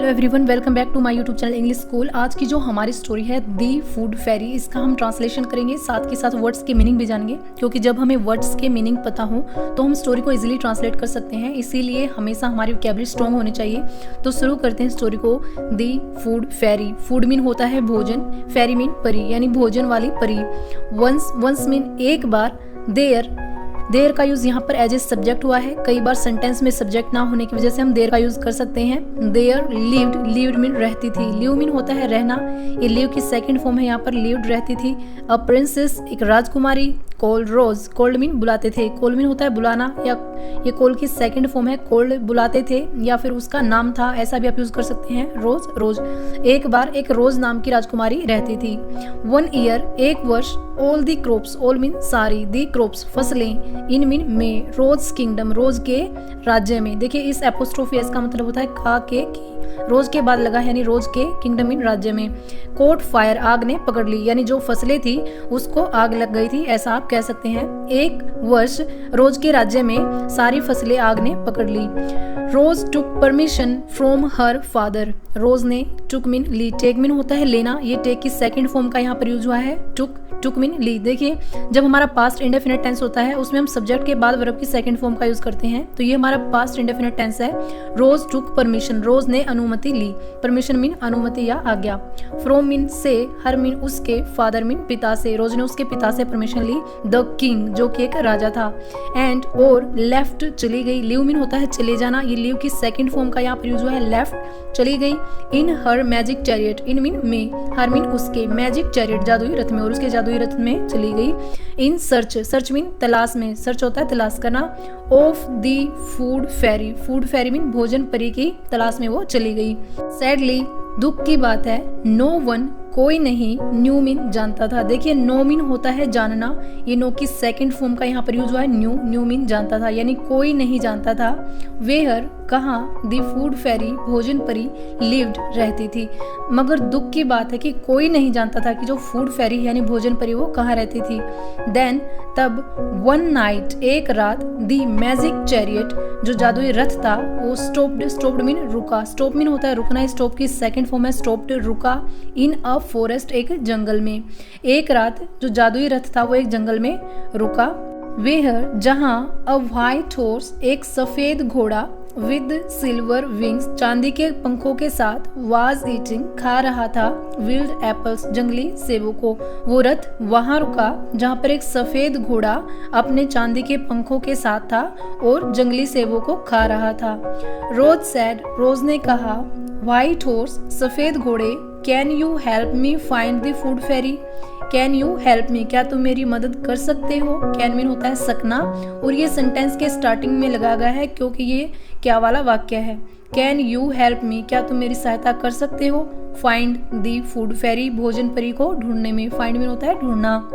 Hello everyone, welcome back to my YouTube channel English school. आज की जो हमारी स्टोरी है दी फूड फेरी, इसका हम ट्रांसलेशन करेंगे, साथ के साथ वर्ड्स के मीनिंग भी जानेंगे, क्योंकि जब हमें वर्ड्स के मीनिंग पता हो तो हम स्टोरी को इजीली ट्रांसलेट कर सकते हैं। इसीलिए हमेशा हमारी वोकैबुलरी स्ट्रॉन्ग होनी चाहिए। तो शुरू करते हैं स्टोरी को। The food fairy, food mean होता है भोजन, फेरी मीन परी यानी भोजन वाली परी। वंस मीन एक बार, देयर का यूज यहाँ पर एज ए सब्जेक्ट हुआ है। कई बार सेंटेंस में सब्जेक्ट ना होने की वजह से हम देयर का यूज कर सकते हैं। देयर लिव्ड मीन रहती थी, लिव मीन होता है रहना, ये लिव की सेकंड फॉर्म है, यहाँ पर लिव्ड रहती थी। अ प्रिंसेस एक राजकुमारी, कोल्ड रोज, कोल्ड मीन बुलाते थे, कोल्ड मीन होता है बुलाना, या ये कोल्ड की सेकंड फॉर्म है, कोल्ड बुलाते थे या फिर उसका नाम था, ऐसा भी आप यूज कर सकते हैं। रोज एक बार एक रोज नाम की राजकुमारी रहती थी। 1 ईयर एक वर्ष। All the crops, all mean सारी, दी क्रॉप्स फसलें, इन मीन में, रोज किंगडम रोज के राज्य में। देखिए इस एपोस्ट्रोफी एस का मतलब होता है का के की, रोज के बाद लगा है यानी रोज के, किंगडम मीन राज्य में। कोट फायर आग ने पकड़ ली, यानी जो फसलें थी उसको आग लग गई थी, ऐसा आप कह सकते हैं। एक वर्ष रोज के राज्य में सारी फसलें आग ने पकड़ ली। रोज टुक परमिशन फ्रॉम हर फादर, रोज ने, टुक मीन ली, टेक मीन होता है लेना, ये टेक की सेकंड फॉर्म का यहाँ पर यूज हुआ है। टुक मीन ली। देखिए जब हमारा पास्ट इंडेफिनिट टेंस होता है उसमें हम सब्जेक्ट के बाद वर्ब की सेकंड फॉर्म का यूज करते हैं, तो ये हमारा पास्ट इंडेफिनिट टेंस है। रोज टुक परमिशन, रोज ने अनुमति ली, परमिशन मीन अनुमति या आज्ञा। फ्रॉम मीन से, हर मीन उसके, फादर मीन पिता से, रोज ने उसके पिता से परमिशन ली। द किंग जो कि एक राजा था। एंड और लेफ्ट चली गई, लिव मीन होता है चले जाना, ये लिव की सेकंड फॉर्म का यहाँ पर यूज हुआ है लेफ्ट, चली गई। इन हर मैजिक चैरियट, इन मीन में, हर मीन उसके, मैजिक चैरियट जादुई रथ में, और उसके जादुई रथ में चली गई। इन सर्च मीन तलाश में, सर्च होता है तलाश करना। Of the food fairy mean भोजन परी की तलाश में वो चली गई। सैडली दुख की बात है। नो वन कोई नहीं, न्यू मीन जानता था। देखिए नो मीन होता है जानना, ये नो की सेकंड फॉर्म का यहाँ पर यूज हुआ है न्यू मीन जानता था, यानी कोई नहीं जानता था। वेयर कहाँ, दी फूड फेरी भोजन परी लिव्ड रहती थी। मगर दुख की बात है कि कोई नहीं जानता था कि जो फूड फेरी यानी भोजन परी वो कहाँ रहती थी। देन तब, वन नाइट एक रात, दी मैजिक चैरियट जो जादुई रथ था वो स्टॉप्ड मीन रुका, स्टॉप मीन होता है रुकना, स्टॉप की सेकंड फॉर्म है स्टॉप्ड, रुका। इन अ फॉरेस्ट एक जंगल में, एक रात जो जादुई रथ था वो एक जंगल में रुका। वेयर जहां, अ व्हाइट हॉर्स एक सफेद घोड़ा, विद सिल्वर विंग्स चांदी के पंखों के साथ, वाज ईटिंग खा रहा था, विल्ड एप्पल्स जंगली सेबों को। वो रथ वहां रुका जहां पर एक सफेद घोड़ा अपने चांदी के पंखों के साथ था और जंगली सेबों को खा रहा था। रोज सैड, रोज ने कहा, व्हाइट हॉर्स सफेद घोड़े, can you help me find the food fairy, can you help me क्या तुम मेरी मदद कर सकते हो। कैन मीन होता है सकना, और ये सेंटेंस के स्टार्टिंग में लगा गया है क्योंकि ये क्या वाला वाक्य है। कैन यू हेल्प मी क्या तुम मेरी सहायता कर सकते हो। फाइंड दी फूड फेरी भोजन परी को ढूंढने में, फाइंड मीन होता है ढूंढना।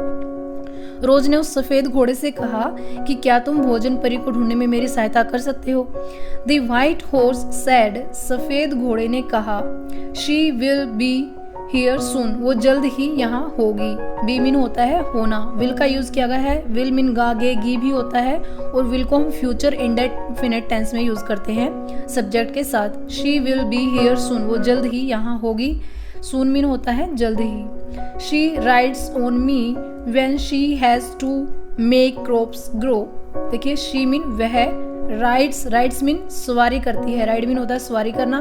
रोज ने उस सफेद घोड़े से कहा कि क्या तुम भोजन परी को ढूंढने में मेरी सहायता कर सकते हो। द व्हाइट हॉर्स सैड, सफेद घोड़े ने कहा, शी विल बी हियर सून वो जल्द ही यहाँ होगी। बी मीन होता है होना, विल का यूज किया गया है, विल मीन गा गे गी भी होता है, और विल को हम फ्यूचर इंडेफिनिट टेंस में यूज करते हैं सब्जेक्ट के साथ। शी विल बी हियर सून वो जल्द ही यहाँ होगी, सून मीन होता है जल्द ही। She rides on me when she has to make crops grow. देखिए शी मीन वह, राइड्स मीन सवारी करती है, राइड मीन होता है सवारी करना।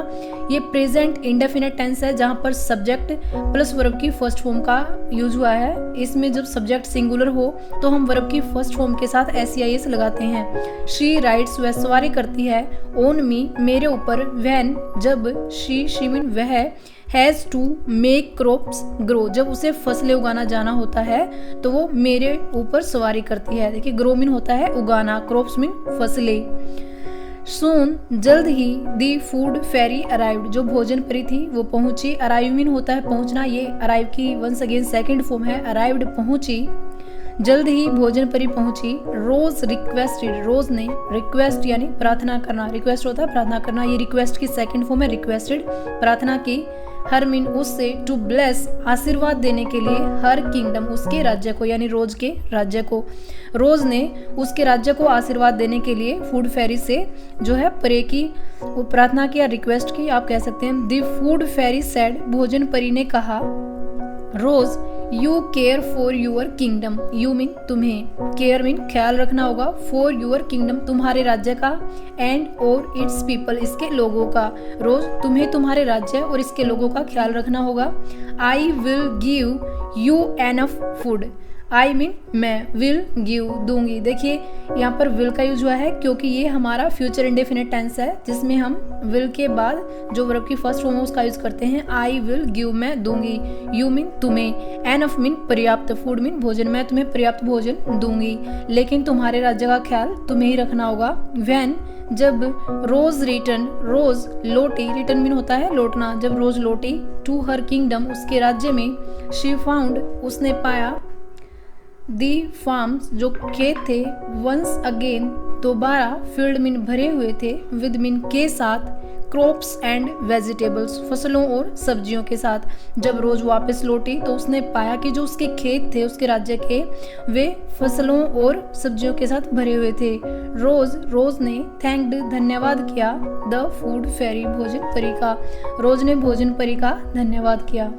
ये प्रेजेंट इंडेफिनिट टेंस है जहां पर सब्जेक्ट प्लस वर्ब की फर्स्ट फॉर्म का यूज हुआ है। इसमें जब सब्जेक्ट सिंगुलर हो तो हम वर्ब की फर्स्ट फॉर्म के साथ SEIS लगाते हैं। शी राइड्स वह सवारी करती है, ऑन मी मेरे ऊपर, व्हेन जब, शी मीन वह, has to make crops grow जब उसे फसलें उगाना जाना होता है तो वो मेरे ऊपर सवारी करती है। देखिए ग्रो मीन होता है उगाना, क्रॉप्स मीन फसलें। सून जल्द ही, दी फूड फेरी अराइव्ड जो भोजन परी थी वो पहुंची। अराइव मीन होता है पहुंचना, ये अराइव की वंस अगेन सेकंड फॉर्म है, अराइव्ड पहुंची। जल्द ही भोजन परी पहुंची। रोज रिक्वेस्टेड, रोज ने रिक्वेस्ट यानी प्रार्थना करना, रिक्वेस्ट होता है प्रार्थना करना, ये रिक्वेस्ट की सेकंड फॉर्म है रिक्वेस्टेड, प्रार्थना की। हर मीन उससे, टू ब्लेस आशीर्वाद देने के लिए, हर किंगडम उसके राज्य को यानी रोज के राज्य को। रोज ने उसके राज्य को आशीर्वाद देने के लिए फूड फेरी से जो है परे की प्रार्थना की या रिक्वेस्ट की, आप कह सकते हैं। द फूड फेरी सेड, भोजन परी ने कहा, Rose you care for your kingdom, you mean तुम्हें, केयर मीन ख्याल रखना होगा, फॉर यूर किंगडम तुम्हारे राज्य का, एंड और इट्स पीपल इसके लोगों का। रोज तुम्हें तुम्हारे राज्य और इसके लोगों का ख्याल रखना होगा। I will give you enough food, I mean मैं, विल गिव दूंगी। देखिए यहाँ पर विल का यूज हुआ है क्योंकि ये हमारा फ्यूचर इंडेफिनिट टेंस है जिसमें हम विल के बाद जो वर्ब की फर्स्ट फॉर्म है उसका यूज करते हैं। आई विल गिव मैं दूंगी, यू मीन तुम्हें, एनफ मीन पर्याप्त, फूड मीन भोजन, मैं तुम्हें पर्याप्त भोजन दूंगी, लेकिन तुम्हारे राज्य का ख्याल तुम्हें ही रखना होगा। व्हेन जब रोज रिटर्न, रोज लौटी, रिटर्न मीन होता है लौटना, जब रोज लौटी, टू हर किंगडम उसके राज्य में, शी फाउंड उसने पाया, दी फार्म्स जो खेत थे, वंस अगेन दोबारा, फील्ड मीन भरे हुए थे, विद मीन के साथ, क्रॉप्स एंड वेजिटेबल्स फसलों और सब्जियों के साथ। जब रोज वापस लौटी तो उसने पाया कि जो उसके खेत थे उसके राज्य के, वे फसलों और सब्जियों के साथ भरे हुए थे। रोज ने थैंक्ड धन्यवाद किया, द फूड फेरी भोजन परी का, रोज ने भोजन परी का धन्यवाद किया।